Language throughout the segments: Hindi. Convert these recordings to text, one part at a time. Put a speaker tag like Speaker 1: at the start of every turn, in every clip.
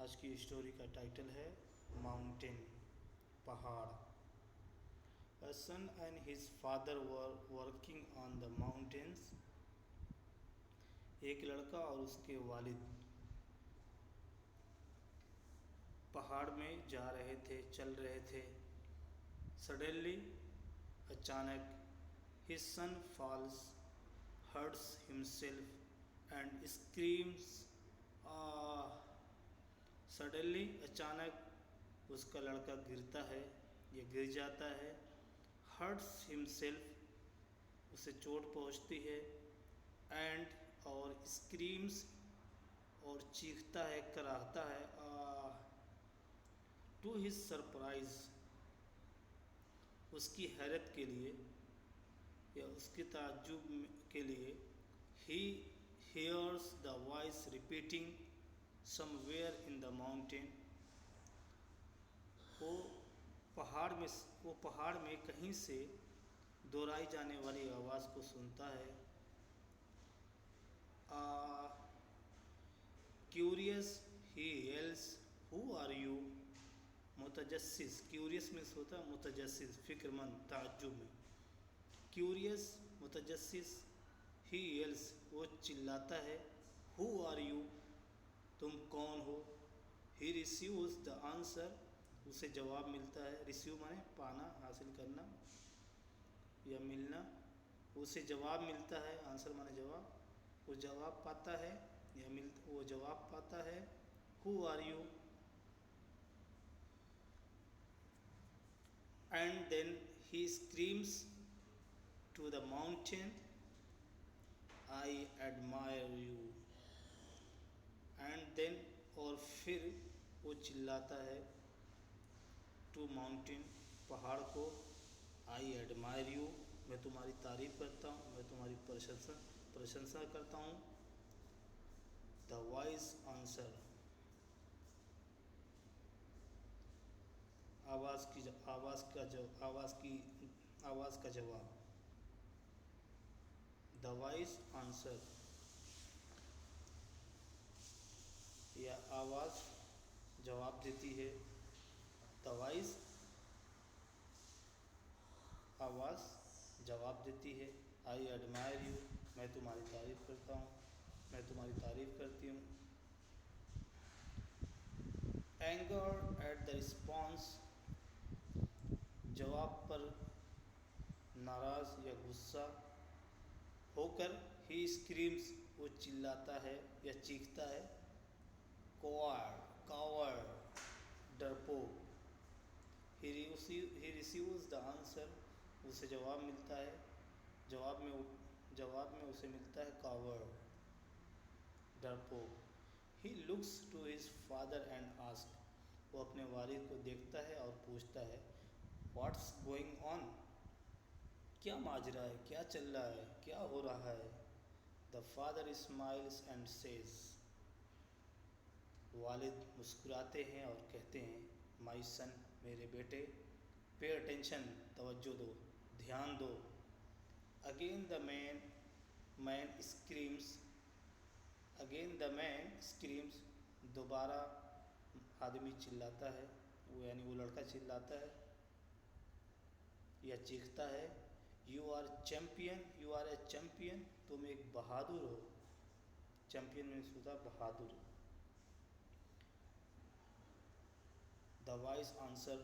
Speaker 1: आज की स्टोरी का टाइटल है माउंटेन, पहाड़। A son and his father were working on the mountains. एक लड़का और उसके वालिद पहाड़ में जा रहे थे, चल रहे थे। Suddenly, अचानक, his son falls, hurts himself and screams, "Ah!" Suddenly अचानक उसका लड़का गिरता है या गिर जाता है। हर्ट्स हिमसेल्फ, उसे चोट पहुंचती है। एंड और स्क्रीम्स, और चीखता है, कराहता है। टू हिज सरप्राइज, उसकी हैरत के लिए या उसके ताज्जुब के लिए, ही hears the voice repeating somewhere in the mountain. वो पहाड़ में कहीं से दोहराई जाने वाली आवाज़ को सुनता है। Curious he yells, who are you? मुतजस्सिस, क्यूरियस मीन्स होता है मुतजस्सिस, फिक्रमंद, ताज्जुब में। क्यूरियस, मुतजस्सिस, ही yells, वो चिल्लाता है। who are you? तुम कौन हो? ही रिसीव्स द आंसर, उसे जवाब मिलता है। रिसीव माने पाना, हासिल करना या मिलना। उसे जवाब मिलता है, आंसर माने जवाब। वो जवाब पाता है या वो जवाब पाता है। Who are you? And then he screams to the mountain, I admire you. And then, और फिर वो चिल्लाता है टू माउंटेन, पहाड़ को, आई एडमायर यू, मैं तुम्हारी तारीफ़ करता हूँ, मैं तुम्हारी प्रशंसा करता हूँ। द वॉइस आंसर, आवाज़ का जवाब। द वॉइस आंसर, यह आवाज़ जवाब देती है। द वॉइस, आवाज़ जवाब देती है। आई एडमायर यू, मैं तुम्हारी तारीफ़ करता हूँ, मैं तुम्हारी तारीफ़ करती हूँ। एंगर एट द रिस्पॉन्स, जवाब पर नाराज़ या गुस्सा होकर, ही स्क्रीम्स, वो चिल्लाता है या चीखता है। कावर्ड, डरपोक। ही रिसीव्स द आंसर, उसे जवाब मिलता है। जवाब में उसे मिलता है कावर्ड, डरपोक। He looks to his father and ask, वो अपने वालिद को देखता है और पूछता है, व्हाट्स गोइंग ऑन? क्या माजरा है, क्या चल रहा है, क्या हो रहा है? The father smiles and says, वालिद मुस्कुराते हैं और कहते हैं, माई सन, मेरे बेटे, पे अटेंशन, तवज्जो दो, ध्यान दो। Again the man screams, again the man screams, दोबारा आदमी चिल्लाता है, वो यानी वो लड़का चिल्लाता है या चीखता है। You are champion, you are a champion, तुम एक बहादुर हो। चैम्पियन मीन्स होता बहादुर। द वॉइस आंसर,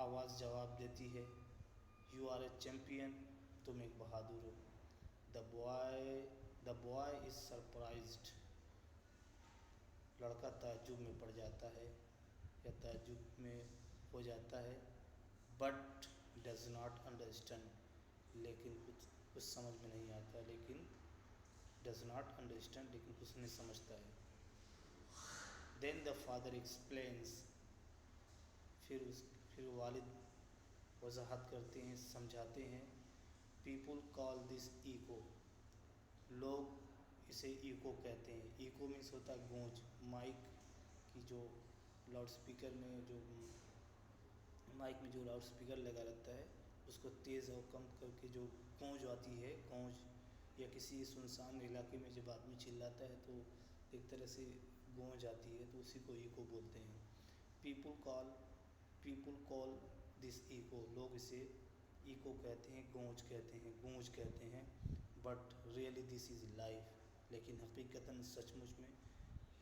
Speaker 1: आवाज़ जवाब देती है। यू आर ए चैम्पियन, तुम एक बहादुर हो। द बॉय इज सरप्राइज्ड, लड़का ताज्जुब में पड़ जाता है या ताज्जुब में हो जाता है। बट डज नॉट अंडरस्टैंड, लेकिन कुछ समझ में नहीं आता, लेकिन डज नॉट अंडरस्टैंड, लेकिन कुछ नहीं समझता है। देन द फादर एक्सप्लेन्स, फिर वालिद वजाहत करते हैं, समझाते हैं। पीपुल कॉल दिस ईको, लोग इसे ईको कहते हैं। ईको मीन्स होता है गूंज, माइक की जो लाउड स्पीकर में जो लाउड स्पीकर लगा रहता है, उसको तेज़ और कम करके जो गूंज आती है, गूंज, या किसी सुनसान इलाके में जब आदमी चिल्लाता है तो एक तरह से गूंज आती है, तो उसी को ईको बोलते हैं। People call people call this eco, लोग इसे ईको कहते हैं, गूंज कहते हैं, गूंज कहते हैं। But really this is life, लेकिन हकीकतन सचमुच में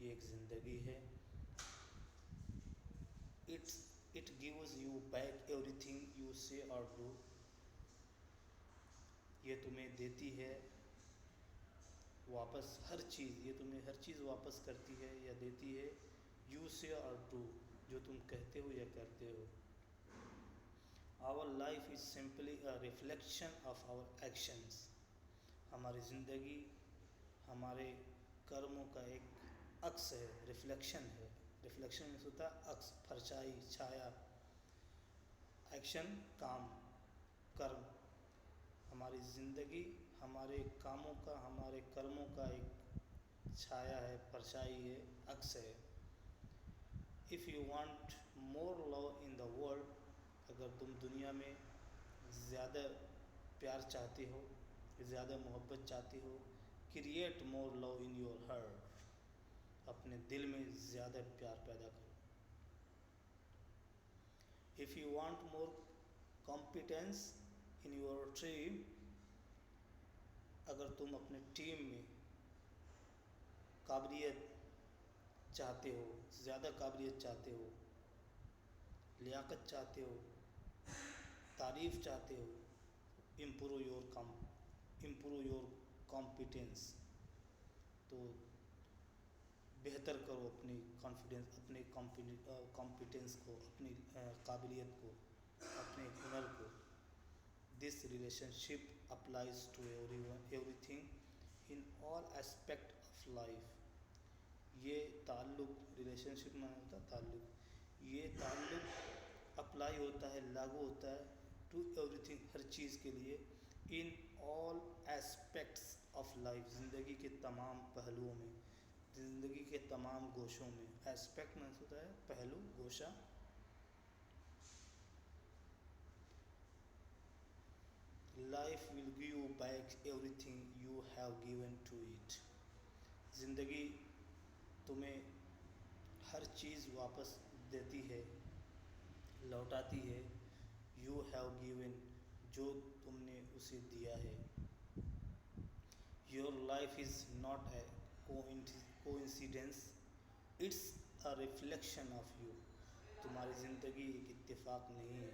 Speaker 1: ये एक ज़िंदगी है। It's it gives you back everything you से और डू, ये तुम्हें देती है वापस हर चीज़, ये तुम्हें हर चीज़ वापस करती है या देती है। यू से और डू, जो तुम कहते हो या करते हो। Our life is simply a reflection of our actions, हमारी ज़िंदगी हमारे कर्मों का एक अक्स है, रिफ्लेक्शन है। रिफ्लेक्शन में होता है अक्स, परछाई, छाया। एक्शन काम, कर्म। हमारी ज़िंदगी हमारे कामों का, हमारे कर्मों का एक छाया है, परछाई है, अक्स है। If you want more love in the world, अगर तुम दुनिया में ज़्यादा प्यार चाहते हो, ज़्यादा मोहब्बत चाहते हो, create more love in your heart, अपने दिल में ज़्यादा प्यार पैदा करो। If you want more competence in your team, अगर तुम अपने टीम में काबिलियत चाहते हो, ज़्यादा काबिलियत चाहते हो, लियाकत चाहते हो, तारीफ़ चाहते हो, इम्प्रूव योर कॉम्पिटेंस, तो बेहतर करो अपनी कॉन्फिडेंस, अपने कॉम्पिटेंस को, अपनी काबिलियत को, अपने हुनर को। This relationship applies to everything in all aspect of life, ये ताल्लुक़, रिलेशनशिप में होता है ताल्लुक़, ये ताल्लुक़ अप्लाई होता है, लागू होता है टू एवरीथिंग, हर चीज़ के लिए। In all aspects of life, ज़िंदगी के तमाम पहलुओं में, ज़िंदगी के तमाम गोशों में। एस्पेक्ट में होता है पहलू, गोशा। Life will give you back everything you have given to it, ज़िंदगी तुम्हें हर चीज़ वापस देती है, लौटाती है। यू हैव गिवन, जो तुमने उसे दिया है। Your life is not a coincidence, it's a reflection of you, तुम्हारी ज़िंदगी एक इत्तेफाक नहीं है।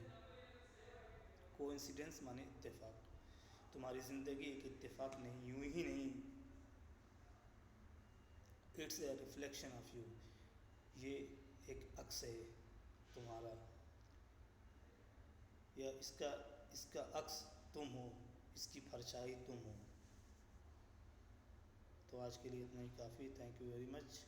Speaker 1: कोइंसिडेंस माने इत्तेफाक, तुम्हारी ज़िंदगी एक इत्तेफाक नहीं, यूं ही नहीं, it's a reflection of you, ये एक अक्स है तुम्हारा, या इसका अक्स तुम हो, इसकी परछाई तुम हो। तो आज के लिए इतना ही काफ़ी। Thank you very much.